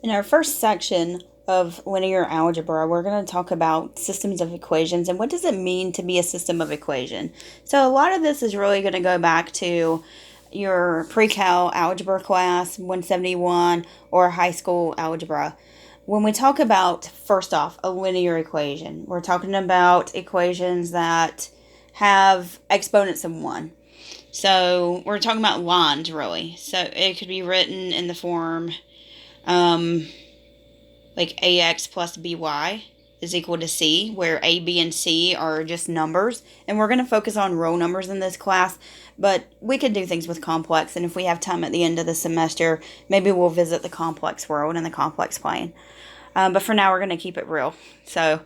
In our first section of linear algebra, we're going to talk about systems of equations and what does it mean to be a system of equation. So a lot of this is really going to go back to your pre-cal algebra class 171 or high school algebra. When we talk about, first off, a linear equation, we're talking about equations that have exponents of 1. So we're talking about lines, really. So it could be written in the form um, like ax plus by is equal to c, where a, b, and c are just numbers. And we're going to focus on real numbers in this class, but we could do things with complex. And if we have time at the end of the semester, maybe we'll visit the complex world and the complex plane. But for now, we're going to keep it real. So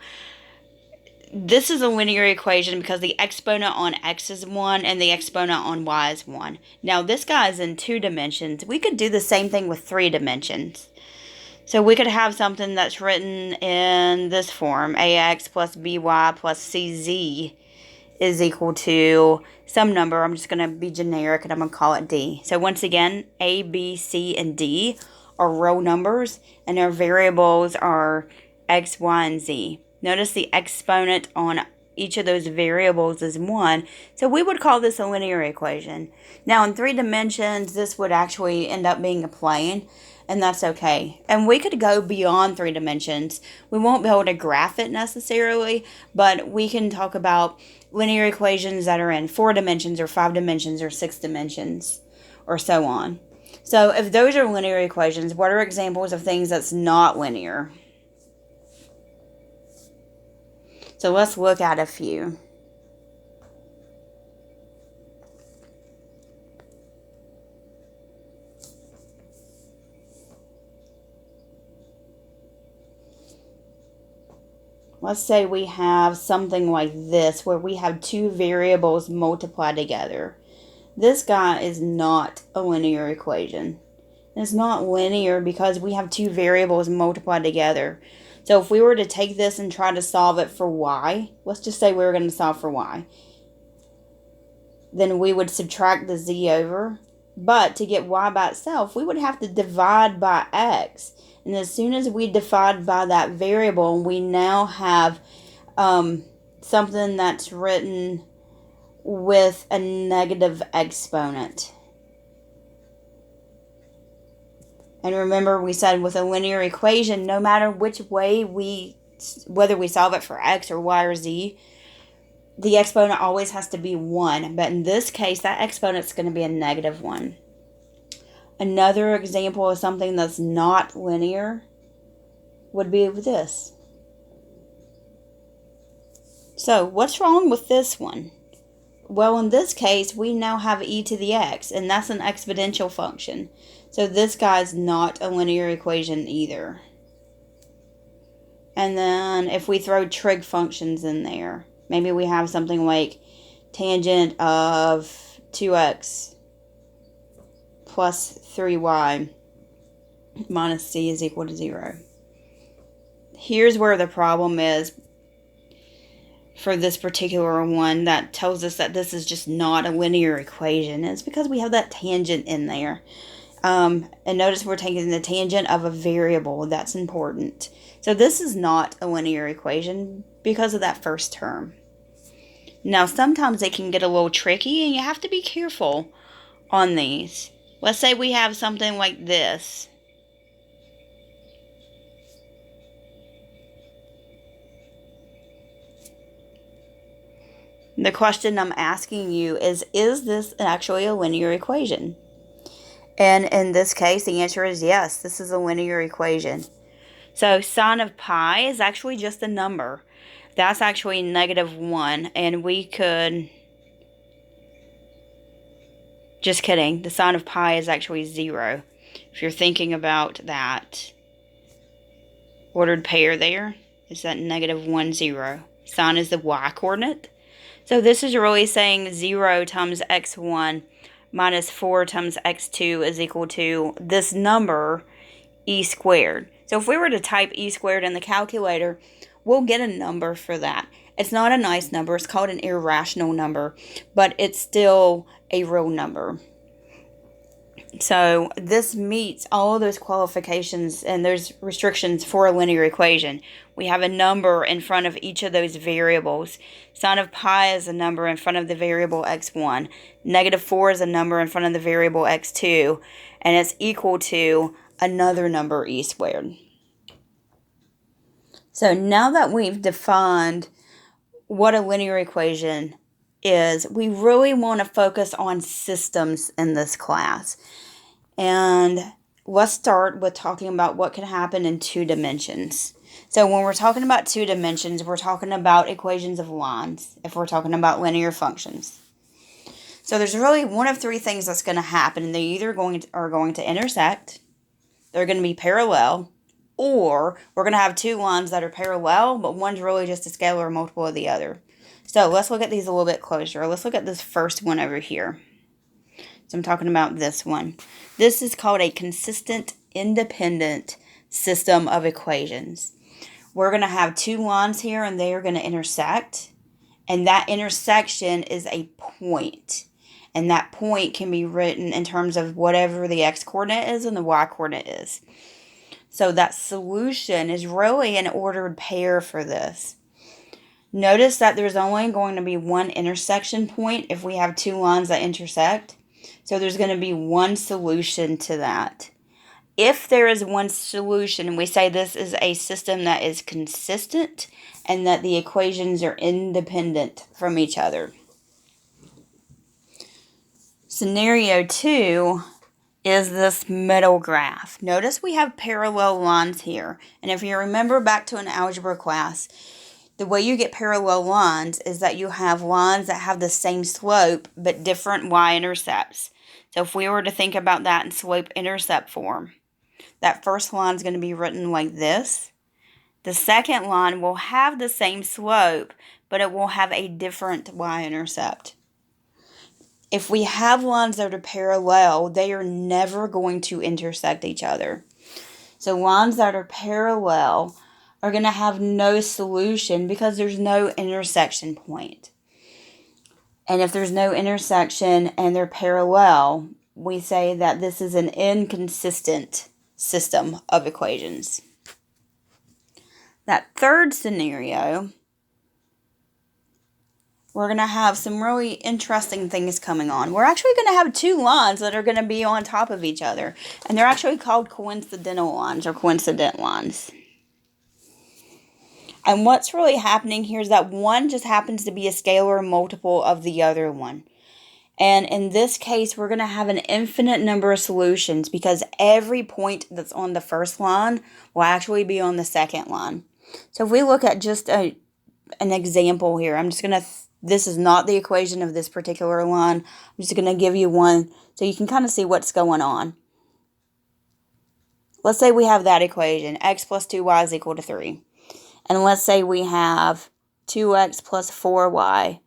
this is a linear equation because the exponent on x is 1 and the exponent on y is 1. Now, this guy is in 2 dimensions. We could do the same thing with 3 dimensions. So we could have something that's written in this form, ax plus by plus cz is equal to some number. I'm just going to be generic and I'm going to call it d. So once again, a, b, c, and d are real numbers and their variables are x, y, and z. Notice the exponent on each of those variables is 1. So we would call this a linear equation. Now in 3 dimensions, this would actually end up being a plane, and that's okay. And we could go beyond 3 dimensions. We won't be able to graph it necessarily, but we can talk about linear equations that are in 4 dimensions or 5 dimensions or 6 dimensions or so on. So if those are linear equations, what are examples of things that's not linear? So let's look at a few. Let's say we have something like this where we have 2 variables multiplied together. This guy is not a linear equation. It's not linear because we have 2 variables multiplied together. So if we were to take this and try to solve it for y, let's just say we were going to solve for y, then we would subtract the z over. But to get y by itself, we would have to divide by x. And as soon as we divide by that variable, we now have something that's written with a negative exponent. And remember, we said with a linear equation, no matter which way whether we solve it for x or y or z, the exponent always has to be 1. But in this case, that exponent is going to be a negative 1. Another example of something that's not linear would be with this. So what's wrong with this one? Well, in this case, we now have e to the x, and that's an exponential function. So this guy's not a linear equation either. And then if we throw trig functions in there, maybe we have something like tangent of 2x plus 3y minus c is equal to 0. Here's where the problem is for this particular one that tells us that this is just not a linear equation. It's because we have that tangent in there. And notice we're taking the tangent of a variable. That's important. So this is not a linear equation because of that first term. Now, sometimes they can get a little tricky, and you have to be careful on these. Let's say we have something like this. The question I'm asking you is this actually a linear equation? And in this case, the answer is yes, this is a linear equation. So sine of pi is actually just a number. That's actually negative 1, and we could... Just kidding, the sine of pi is actually 0. If you're thinking about that ordered pair there, it's that negative 1, 0. Sine is the y-coordinate. So this is really saying 0 times x1 minus 4 times x2 is equal to this number, e squared. So if we were to type e squared in the calculator, we'll get a number for that. It's not a nice number. It's called an irrational number, but it's still a real number. So this meets all of those qualifications and those restrictions for a linear equation. We have a number in front of each of those variables. Sine of pi is a number in front of the variable x1. -4 is a number in front of the variable x2. And it's equal to another number e squared. So now that we've defined what a linear equation is, we really want to focus on systems in this class. And let's start with talking about what can happen in 2 dimensions. So when we're talking about 2 dimensions, we're talking about equations of lines if we're talking about linear functions. So there's really one of 3 things that's going to happen, and they either are going to intersect, they're going to be parallel, or we're going to have 2 lines that are parallel, but one's really just a scalar multiple of the other. So let's look at these a little bit closer. Let's look at this first one over here. So I'm talking about this one. This is called a consistent independent system of equations. We're going to have 2 lines here and they are going to intersect. And that intersection is a point. And that point can be written in terms of whatever the x-coordinate is and the y-coordinate is. So that solution is really an ordered pair for this. Notice that there's only going to be one intersection point if we have 2 lines that intersect. So there's going to be one solution to that. If there is one solution, we say this is a system that is consistent and that the equations are independent from each other. Scenario 2 is this middle graph. Notice we have parallel lines here. And if you remember back to an algebra class, the way you get parallel lines is that you have lines that have the same slope but different y-intercepts. So if we were to think about that in slope-intercept form, that first line is going to be written like this. The second line will have the same slope, but it will have a different y-intercept. If we have lines that are parallel, they are never going to intersect each other. So lines that are parallel are going to have no solution because there's no intersection point. And if there's no intersection and they're parallel, we say that this is an inconsistent system of equations. That third scenario, we're going to have some really interesting things coming on. We're actually going to have 2 lines that are going to be on top of each other. And they're actually called coincidental lines or coincident lines. And what's really happening here is that one just happens to be a scalar multiple of the other one. And in this case, we're going to have an infinite number of solutions because every point that's on the first line will actually be on the second line. So if we look at just an example here, this is not the equation of this particular line. I'm just going to give you one so you can kind of see what's going on. Let's say we have that equation, x plus 2y is equal to 3. And let's say we have 2x plus 4y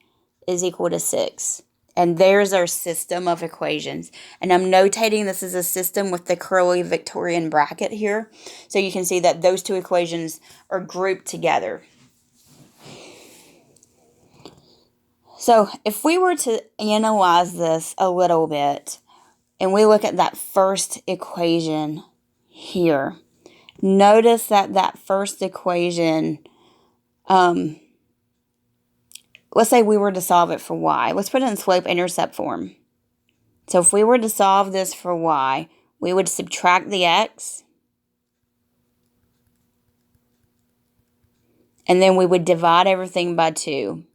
is equal to 6. And there's our system of equations. And I'm notating this is a system with the curly Victorian bracket here. So you can see that those 2 equations are grouped together. So if we were to analyze this a little bit, and we look at that first equation here, notice that that first equation, let's say we were to solve it for y. Let's put it in slope-intercept form. So if we were to solve this for y, we would subtract the x, and then we would divide everything by 2.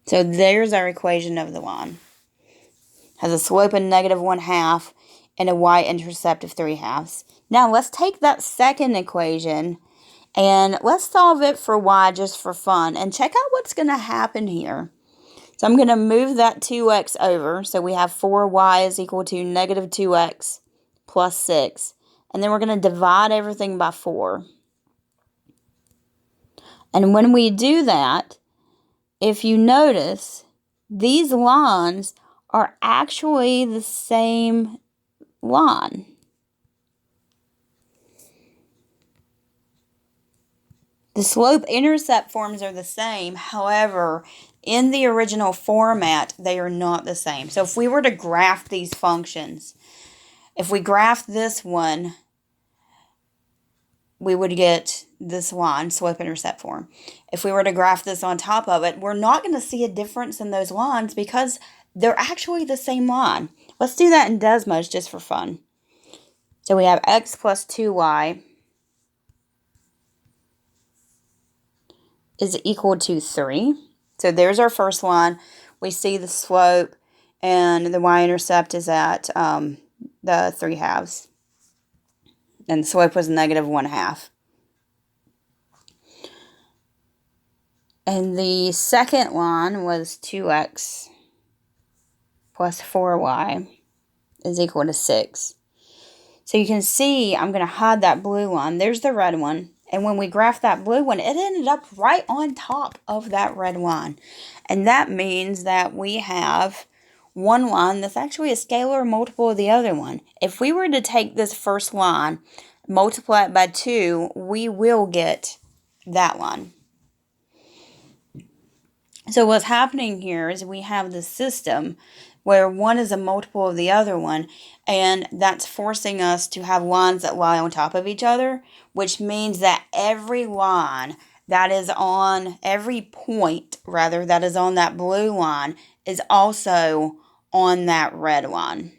So there's our equation of the line. Has a slope of -1/2 and a y-intercept of 3/2. Now let's take that second equation and let's solve it for y just for fun and check out what's going to happen here. So I'm going to move that 2x over. So we have 4y is equal to -2x plus 6. And then we're going to divide everything by 4. And when we do that, if you notice, these lines are actually the same line. The slope-intercept forms are the same. However, in the original format, they are not the same. So if we were to graph these functions, if we graph this one, we would get this line, slope-intercept form. If we were to graph this on top of it, we're not going to see a difference in those lines because they're actually the same line. Let's do that in Desmos just for fun. So we have x plus 2y is equal to 3. So there's our first line. We see the slope, and the y-intercept is at the 3/2. And the slope was negative 1/2. And the second line was 2x plus 4y is equal to 6. So you can see I'm going to hide that blue one. There's the red one. And when we graphed that blue one, it ended up right on top of that red line. And that means that we have one line that's actually a scalar multiple of the other one. If we were to take this first line, multiply it by 2, we will get that line. So what's happening here is we have this system where one is a multiple of the other one, and that's forcing us to have lines that lie on top of each other, which means that every line that is on, every point, rather, that is on that blue line is also on that red line,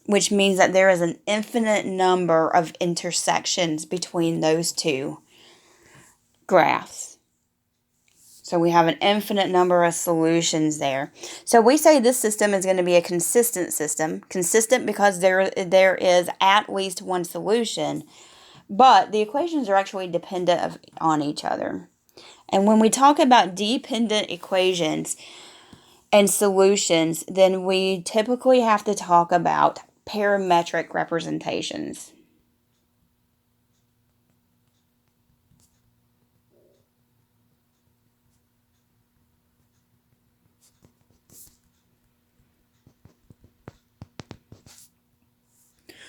which means that there is an infinite number of intersections between those two graphs. So we have an infinite number of solutions there. So we say this system is going to be a consistent system. Consistent because there is at least one solution, but the equations are actually dependent on each other. And when we talk about dependent equations and solutions, then we typically have to talk about parametric representations.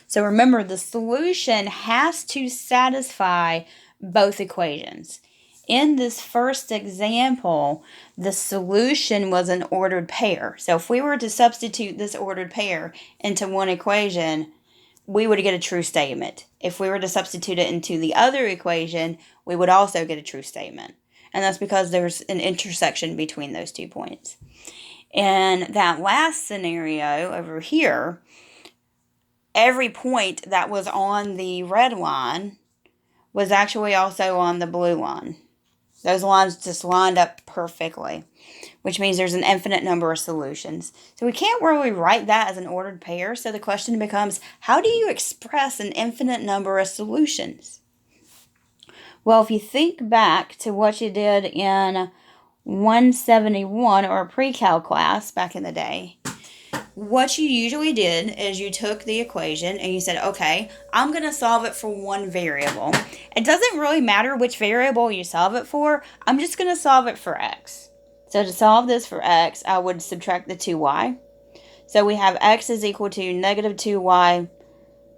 So remember, the solution has to satisfy both equations. In this first example, the solution was an ordered pair. So if we were to substitute this ordered pair into one equation, we would get a true statement. If we were to substitute it into the other equation, we would also get a true statement. And that's because there's an intersection between those 2 points. In that last scenario over here, every point that was on the red line was actually also on the blue line. Those lines just lined up perfectly, which means there's an infinite number of solutions. So we can't really write that as an ordered pair. So the question becomes, how do you express an infinite number of solutions? Well, if you think back to what you did in 171 or a pre-cal class back in the day, what you usually did is you took the equation and you said, okay, I'm going to solve it for one variable. It doesn't really matter which variable you solve it for. I'm just going to solve it for x. So to solve this for x, I would subtract the 2y. So we have x is equal to negative 2y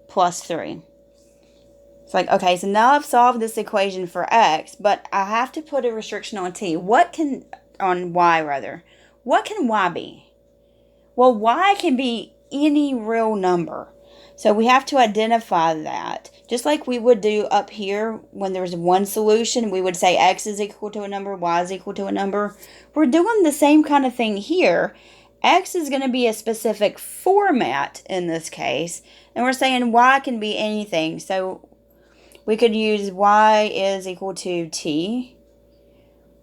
plus 3. It's like, okay, so now I've solved this equation for x, but I have to put a restriction on on y rather. What can y be? Well, y can be any real number. So we have to identify that. Just like we would do up here when there's one solution, we would say x is equal to a number, y is equal to a number. We're doing the same kind of thing here. X is going to be a specific format in this case, and we're saying y can be anything. So we could use y is equal to t,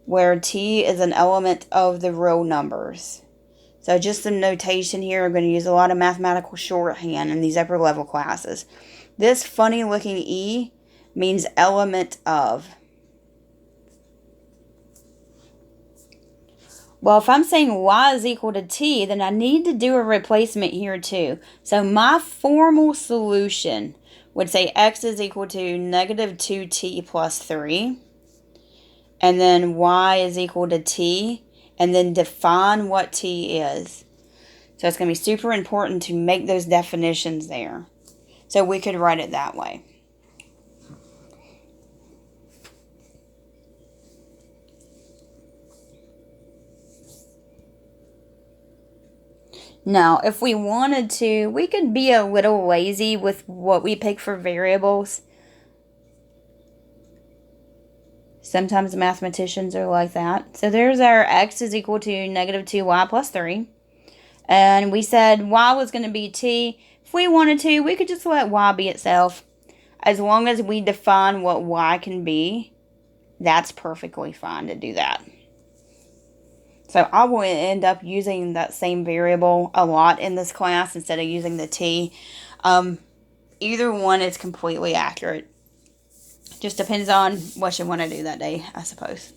where t is an element of the real numbers. So just some notation here. I'm going to use a lot of mathematical shorthand in these upper level classes. This funny looking E means element of. Well, if I'm saying y is equal to t, then I need to do a replacement here too. So my formal solution would say x is equal to negative 2t plus 3. And then y is equal to t. And then define what t is. So it's going to be super important to make those definitions there. So we could write it that way. Now, if we wanted to, we could be a little lazy with what we pick for variables. Sometimes mathematicians are like that. So there's our x is equal to negative 2y plus 3. And we said y was going to be t. If we wanted to, we could just let y be itself. As long as we define what y can be, that's perfectly fine to do that. So I will end up using that same variable a lot in this class instead of using the t. Either one is completely accurate. Just depends on what you want to do that day, I suppose.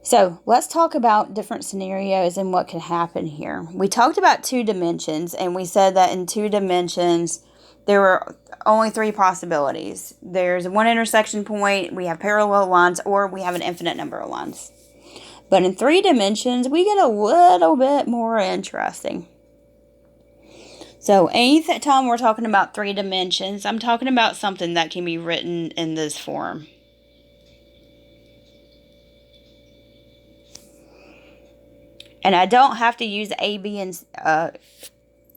So let's talk about different scenarios and what could happen here. We talked about 2 dimensions, and we said that in 2 dimensions, there were only 3 possibilities. There's one intersection point, we have parallel lines, or we have an infinite number of lines. But in 3 dimensions, we get a little bit more interesting. So anytime we're talking about 3 dimensions, I'm talking about something that can be written in this form. And I don't have to use A, B, and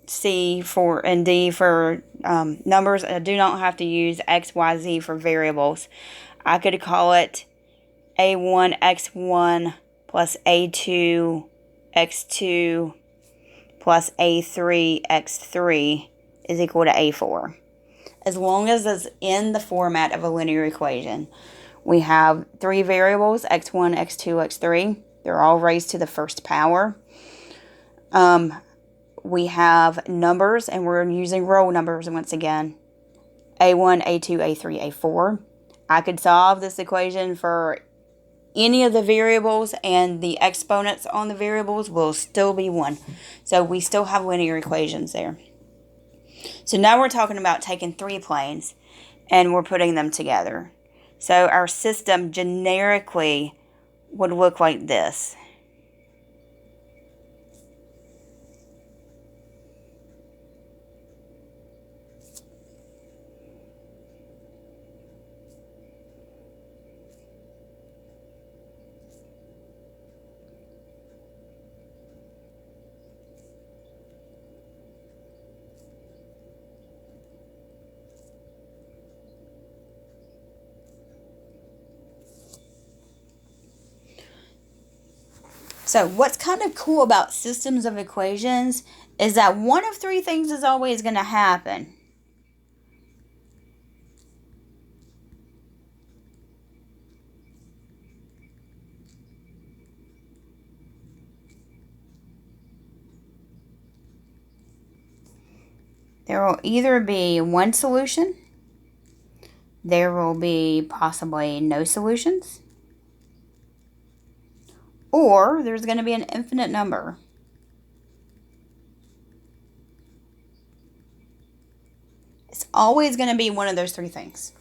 C and D for numbers. I do not have to use X, Y, Z for variables. I could call it A1, X1 plus A2, X2 plus A3, X3 is equal to A4. As long as it's in the format of a linear equation. We have 3 variables, X1, X2, X3. They're all raised to the first power. We have numbers, and we're using row numbers once again. A1, A2, A3, A4. I could solve this equation for any of the variables, and the exponents on the variables will still be 1. So we still have linear equations there. So now we're talking about taking 3 planes, and we're putting them together. So our system generically would look like this. So what's kind of cool about systems of equations is that one of 3 things is always going to happen. There will either be one solution, there will be possibly no solutions, or there's going to be an infinite number. It's always going to be one of those 3 things.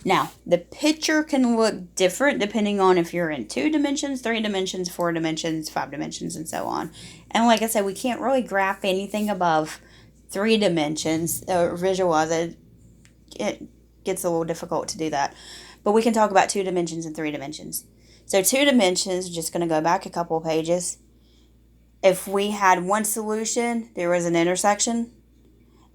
Now, the picture can look different depending on if you're in 2 dimensions, 3 dimensions, 4 dimensions, 5 dimensions, and so on. And like I said, we can't really graph anything above 3 dimensions or visualize it. It gets a little difficult to do that. But we can talk about 2 dimensions and 3 dimensions. So 2 dimensions, just going to go back a couple of pages. If we had one solution, there was an intersection.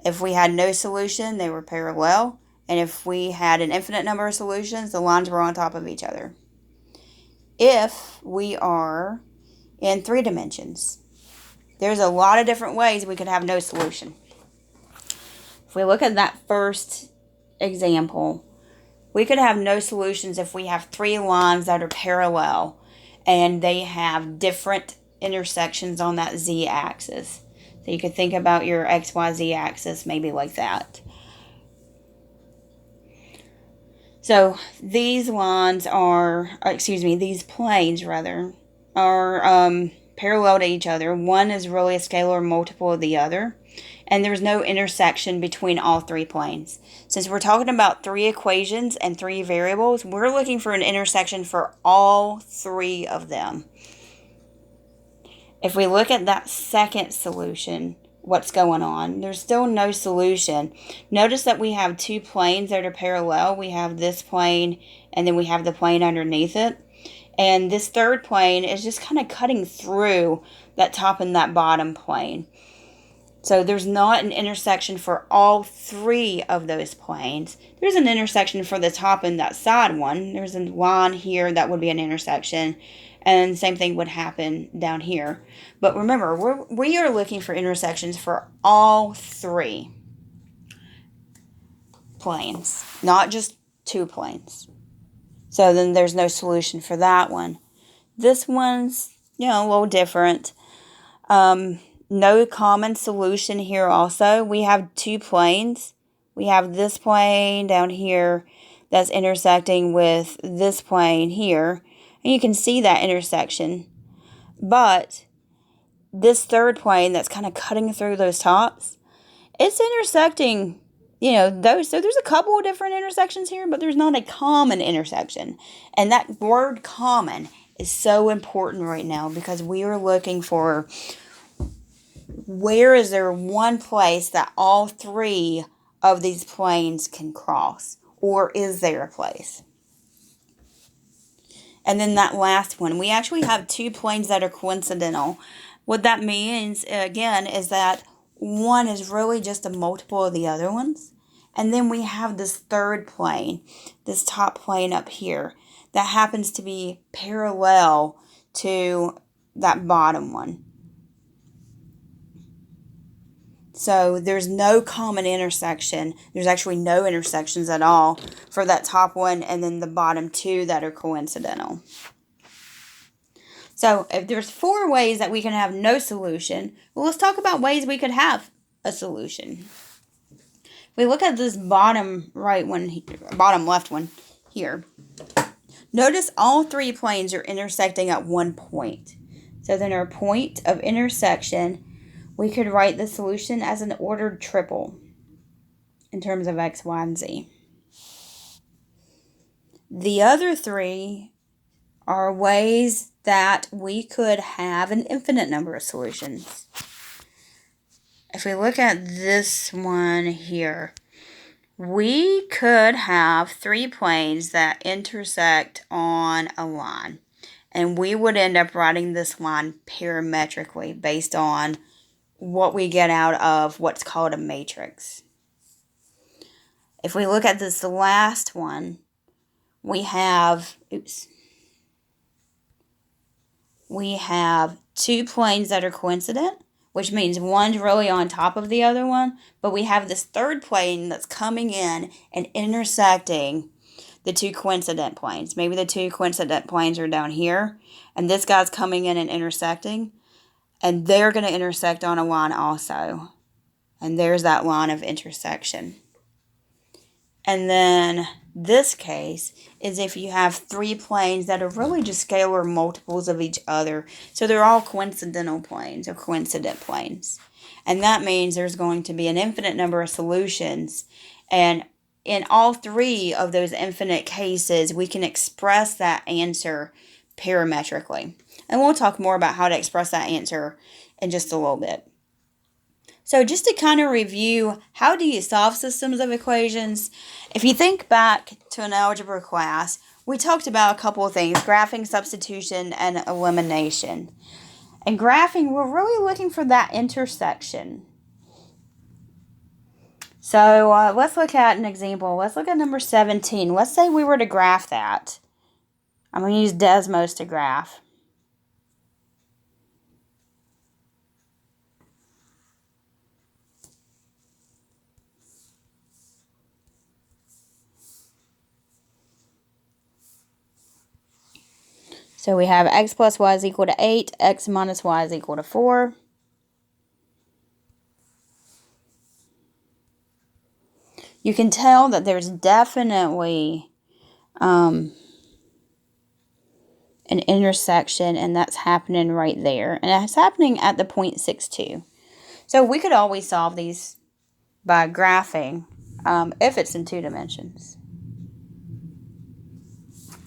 If we had no solution, they were parallel. And if we had an infinite number of solutions, the lines were on top of each other. If we are in 3 dimensions, there's a lot of different ways we could have no solution. If we look at that first example, we could have no solutions if we have 3 lines that are parallel and they have different intersections on that z-axis. So you could think about your XYZ axis maybe like that. So these lines these planes are parallel to each other. One is really a scalar multiple of the other. And there's no intersection between all 3 planes. Since we're talking about 3 equations and 3 variables, we're looking for an intersection for all 3 of them. If we look at that second solution, what's going on? There's still no solution. Notice that we have 2 planes that are parallel. We have this plane, and then we have the plane underneath it. And this third plane is just kind of cutting through that top and that bottom plane. So there's not an intersection for all three of those planes. There's an intersection for the top and that side one. There's a line here that would be an intersection. And the same thing would happen down here. But remember, we are looking for intersections for all three planes, not just two planes. So then there's no solution for that one. This one's, a little different. No common solution here also. We have two planes. We have this plane down here that's intersecting with this plane here. And you can see that intersection. But this third plane that's kind of cutting through those tops, it's intersecting, those. So there's a couple of different intersections here, but there's not a common intersection. And that word common is so important right now because we are looking for where is there one place that all three of these planes can cross, or is there a place? And then that last one, we actually have two planes that are coincidental. What that means, again, is that one is really just a multiple of the other ones. And then we have this third plane, this top plane up here, that happens to be parallel to that bottom one. So there's no common intersection. There's actually no intersections at all for that top one and then the bottom two that are coincidental. So if there's 4 ways that we can have no solution, well, let's talk about ways we could have a solution. We look at this bottom left one here. Notice all 3 planes are intersecting at one point. So then our point of intersection, we could write the solution as an ordered triple in terms of x, y, and z. The other 3 are ways that we could have an infinite number of solutions. If we look at this one here, we could have 3 planes that intersect on a line. And we would end up writing this line parametrically based on what we get out of what's called a matrix. If we look at this last one, we have 2 planes that are coincident, which means one's really on top of the other one, but we have this third plane that's coming in and intersecting the 2 coincident planes. Maybe the 2 coincident planes are down here, and this guy's coming in and intersecting, and they're going to intersect on a line also. And there's that line of intersection. And then this case is if you have 3 planes that are really just scalar multiples of each other. So they're all coincidental planes or coincident planes. And that means there's going to be an infinite number of solutions. And in all 3 of those infinite cases, we can express that answer parametrically. And we'll talk more about how to express that answer in just a little bit. So just to kind of review, how do you solve systems of equations? If you think back to an algebra class, we talked about a couple of things, graphing, substitution, and elimination. And graphing, we're really looking for that intersection. So let's look at an example. Let's look at number 17. Let's say we were to graph that. I'm going to use Desmos to graph. So we have x plus y is equal to 8, x minus y is equal to 4. You can tell that there's definitely an intersection, and that's happening right there. And it's happening at the point 6,2. So we could always solve these by graphing if it's in 2 dimensions.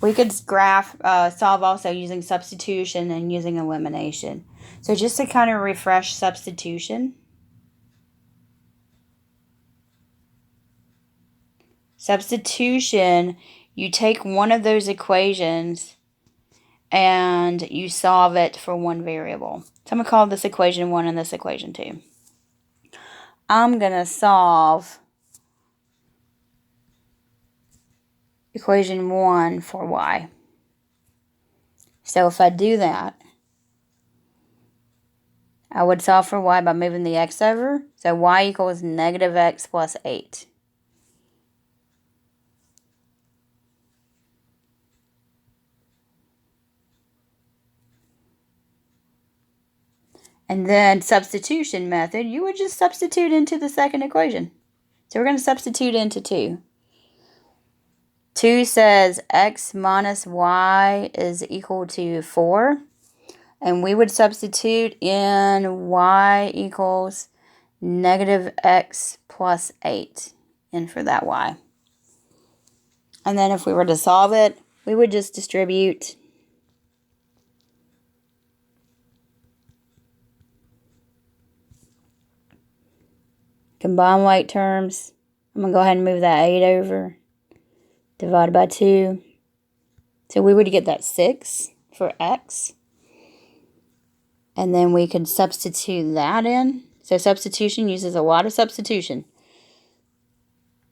We could solve also using substitution and using elimination. So just to kind of refresh substitution. Substitution, you take one of those equations and you solve it for one variable. So I'm going to call this equation 1 and this equation 2. I'm going to solve equation 1 for y. So if I do that, I would solve for y by moving the x over. So y equals negative x plus 8. And then substitution method, you would just substitute into the second equation. So we're going to substitute into 2. 2 says x minus y is equal to 4. And we would substitute in y equals negative x plus 8 in for that y. And then if we were to solve it, we would just distribute combine like terms. I'm going to go ahead and move that 8 over. Divided by 2. So we would get that 6 for x. And then we could substitute that in. So substitution uses a lot of substitution.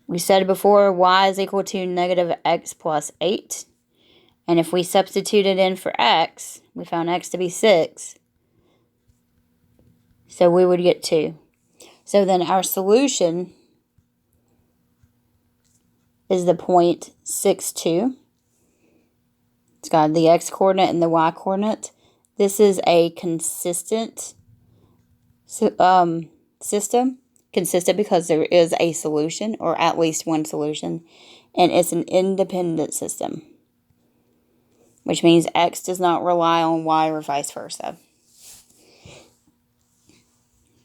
We said before y is equal to negative x plus 8. And if we substitute it in for x, we found x to be 6. So we would get 2. So then our solution is the point 6, 2. It's got the x-coordinate and the y-coordinate. This is a consistent system. Consistent because there is a solution, or at least one solution. And it's an independent system, which means x does not rely on y or vice versa.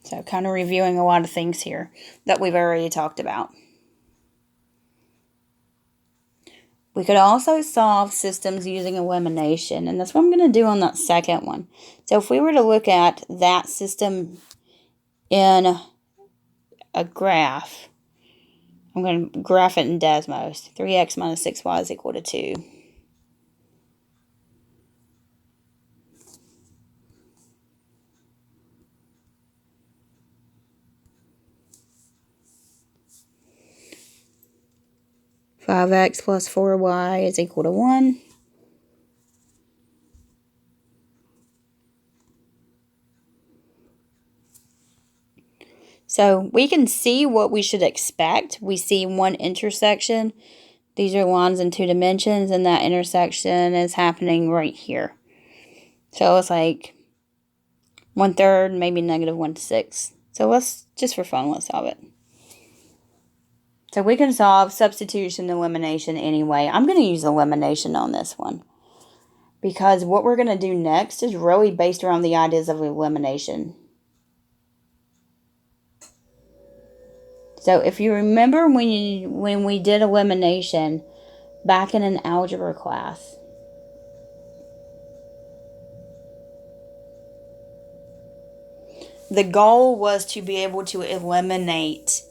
So kind of reviewing a lot of things here that we've already talked about. We could also solve systems using elimination, and that's what I'm going to do on that second one. So if we were to look at that system in a graph, I'm going to graph it in Desmos. 3x minus 6y is equal to 2. Five x plus 4y is equal to 1. So we can see what we should expect. We see one intersection. These are lines in 2 dimensions, and that intersection is happening right here. So it's like 1/3, maybe negative 1/6. So let's, just for fun, let's solve it. So we can solve substitution, elimination anyway. I'm going to use elimination on this one, because what we're going to do next is really based around the ideas of elimination. So if you remember when we did elimination back in an algebra class, the goal was to be able to eliminate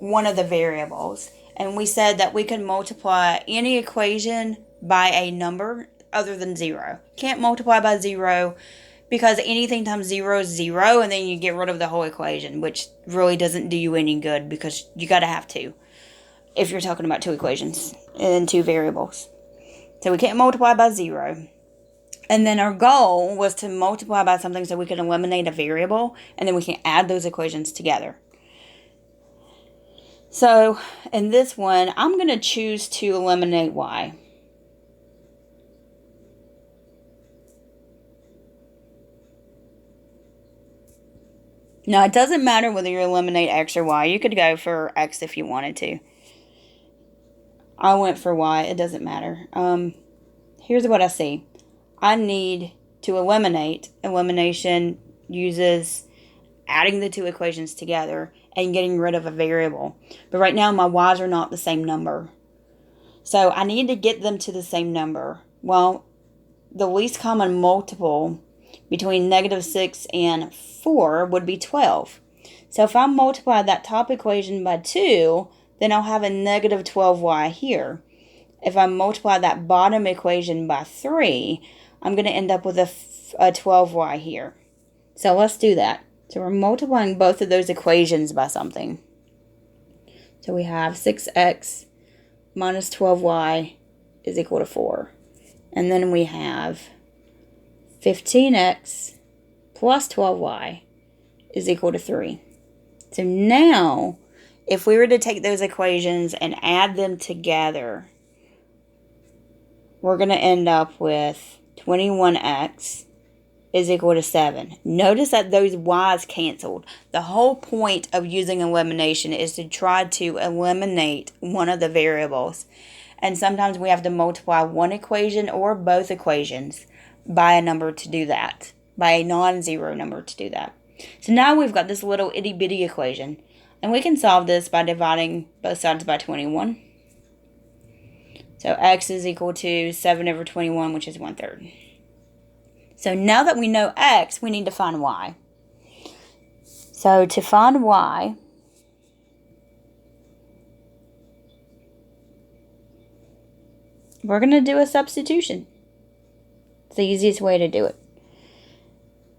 one of the variables. And we said that we could multiply any equation by a number other than 0. Can't multiply by 0 because anything times 0 is 0, and then you get rid of the whole equation, which really doesn't do you any good because you got to have 2 if you're talking about 2 equations and 2 variables. So we can't multiply by 0. And then our goal was to multiply by something so we can eliminate a variable, and then we can add those equations together. So in this one, I'm going to choose to eliminate y. Now, it doesn't matter whether you eliminate x or y. You could go for x if you wanted to. I went for y. It doesn't matter. Here's what I see. I need to eliminate. Elimination uses adding the 2 equations together and getting rid of a variable. But right now, my y's are not the same number. So I need to get them to the same number. Well, the least common multiple between negative 6 and 4 would be 12. So if I multiply that top equation by 2, then I'll have a negative 12y here. If I multiply that bottom equation by 3, I'm going to end up with a 12y here. So let's do that. So we're multiplying both of those equations by something. So we have 6x minus 12y is equal to 4. And then we have 15x plus 12y is equal to 3. So now, if we were to take those equations and add them together, we're going to end up with 21x is equal to 7. Notice that those y's canceled. The whole point of using elimination is to try to eliminate one of the variables. And sometimes we have to multiply one equation or both equations by a number to do that, by a non-zero number to do that. So now we've got this little itty-bitty equation. And we can solve this by dividing both sides by 21. So x is equal to 7 over 21, which is 1/3. So now that we know x, we need to find y. So to find y, we're going to do a substitution. It's the easiest way to do it.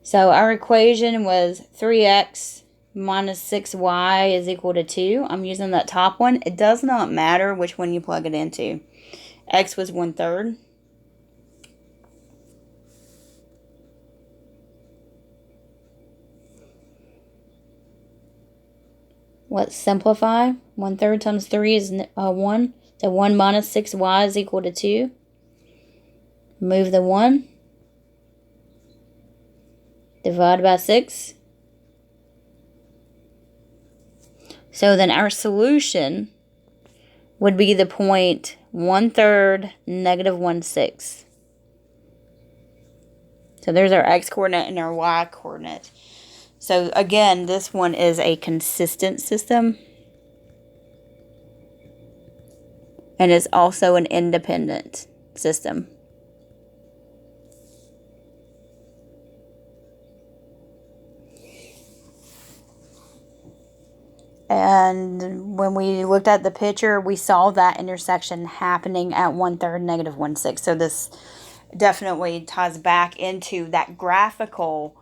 So our equation was 3x minus 6y is equal to 2. I'm using that top one. It does not matter which one you plug it into. X was 1/3. Let's simplify. 1/3 times 3 is 1. So 1 minus 6y is equal to 2. Move the 1. Divide by 6. So then our solution would be the point 1/3 negative 1/6. So there's our x coordinate and our y coordinate. So again, this one is a consistent system. And it's also an independent system. And when we looked at the picture, we saw that intersection happening at 1/3 negative 1/6. So this definitely ties back into that graphical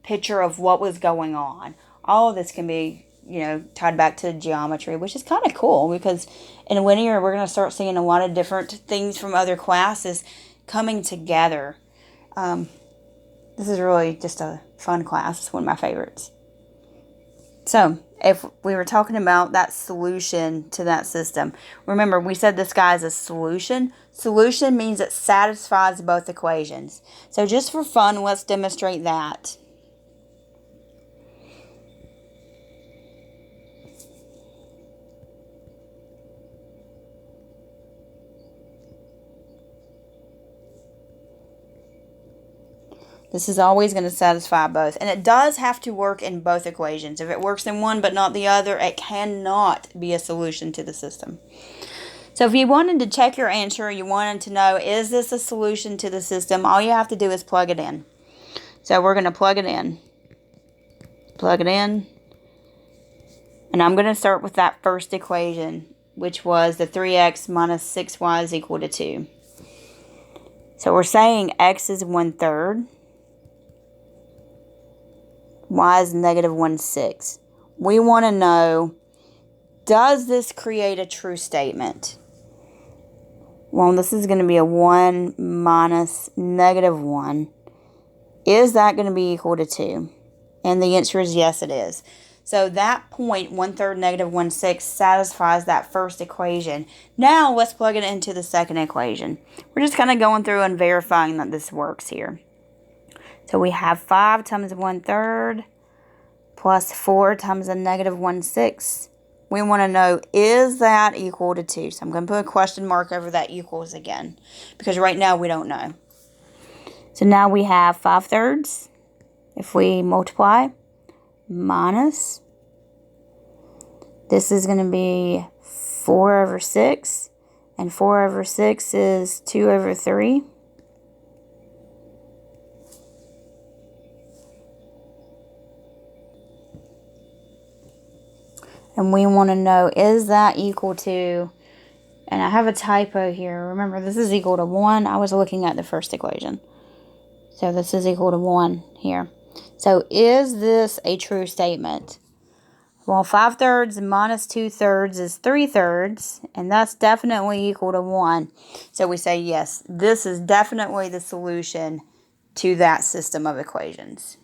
picture of what was going on. All of this can be, tied back to geometry, which is kind of cool because in linear, we're going to start seeing a lot of different things from other classes coming together. This is really just a fun class. It's one of my favorites. So, if we were talking about that solution to that system, remember we said this guy is a solution. Solution means it satisfies both equations. So just for fun, let's demonstrate that. This is always going to satisfy both. And it does have to work in both equations. If it works in one but not the other, it cannot be a solution to the system. So if you wanted to check your answer, you wanted to know, is this a solution to the system? All you have to do is plug it in. So we're going to plug it in. Plug it in. And I'm going to start with that first equation, which was the 3x minus 6y is equal to 2. So we're saying x is 1/3. Y is negative 1/6. We want to know, does this create a true statement? Well, this is going to be a 1 minus negative 1. Is that going to be equal to 2? And the answer is yes, it is. So that point, 1/3 negative 1/6, satisfies that first equation. Now let's plug it into the second equation. We're just kind of going through and verifying that this works here. So we have 5 times 1/3 plus 4 times a negative 1/6. We want to know, is that equal to 2? So I'm going to put a question mark over that equals again, because right now we don't know. So now we have 5/3. If we multiply, minus, this is going to be 4 over 6, and 4 over 6 is 2 over 3. And we want to know, is that equal to, And I have a typo here. Remember, this is equal to 1. I was looking at the first equation. So this is equal to 1 here. So is this a true statement? Well, 5/3 minus 2/3 is 3/3, and that's definitely equal to 1. So we say, yes, this is definitely the solution to that system of equations.